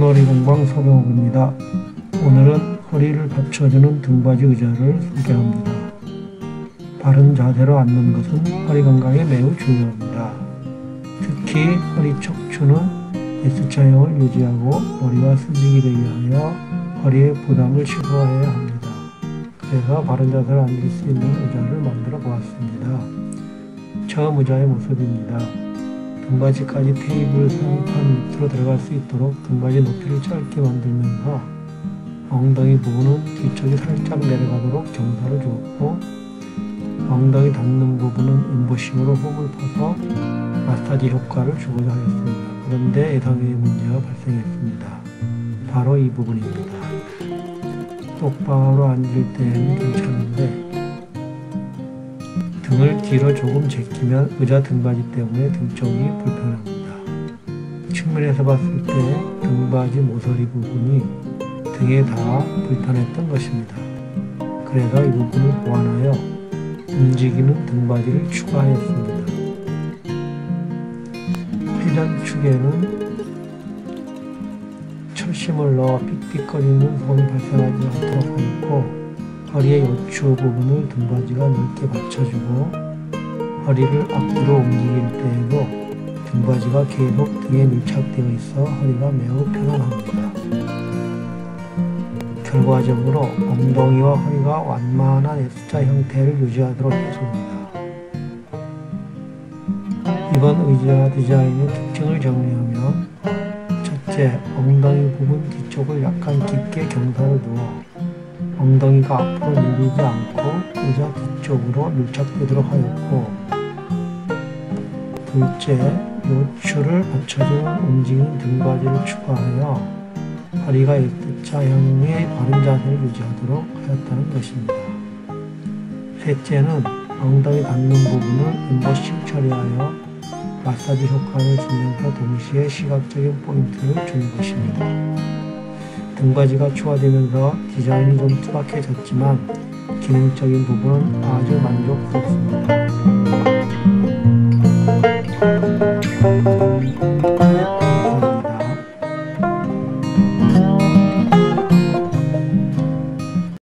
머리 공방 서병욱입니다. 오늘은 허리를 받쳐주는 등받이 의자를 소개합니다. 바른 자세로 앉는 것은 허리 건강에 매우 중요합니다. 특히 허리 척추는 S자형을 유지하고 머리가 수직이 되게 하여 허리의 부담을 최소화해야 합니다. 그래서 바른 자세로 앉을 수 있는 의자를 만들어 보았습니다. 처음 의자의 모습입니다. 등받이까지 테이블 상판 밑으로 들어갈 수 있도록 등받이 높이를 짧게 만들면서 엉덩이 부분은 뒤쪽이 살짝 내려가도록 경사를 주었고, 엉덩이 닿는 부분은 임보싱으로 홈을 퍼서 마사지 효과를 주고자 하였습니다. 그런데 예상외의 문제가 발생했습니다. 바로 이 부분입니다. 똑바로 앉을 때는 괜찮은데 등을 뒤로 조금 제끼면 의자 등받이 때문에 등 쪽이 불편합니다. 측면에서 봤을 때 등받이 모서리 부분이 등에 닿아 불편했던 것입니다. 그래서 이 부분을 보완하여 움직이는 등받이를 추가하였습니다. 회전축에는 철심을 넣어 삑삑거리는 소음이 발생하지 않도록 하였고, 허리의 요추 부분을 등받이가 넓게 받쳐주고 허리를 앞으로 움직일 때에도 등받이가 계속 등에 밀착되어 있어 허리가 매우 편안합니다. 결과적으로 엉덩이와 허리가 완만한 S자 형태를 유지하도록 해줍니다. 이번 의자 디자인의 특징을 정리하면, 첫째, 엉덩이 부분 뒤쪽을 약간 깊게 경사를 두어 엉덩이가 앞으로 밀리지 않고 의자 뒤쪽으로 밀착되도록 하였고, 둘째, 요추를 받쳐주는 움직이는 등받이를 추가하여 허리가 S자형의 바른 자세를 유지하도록 하였다는 것입니다. 셋째는 엉덩이 닿는 부분을 임보싱 처리하여 마사지 효과를 주면서 동시에 시각적인 포인트를 주는 것입니다. 등받이가 추가되면서 디자인이 좀 투박해졌지만 기능적인 부분은 아주 만족스럽습니다.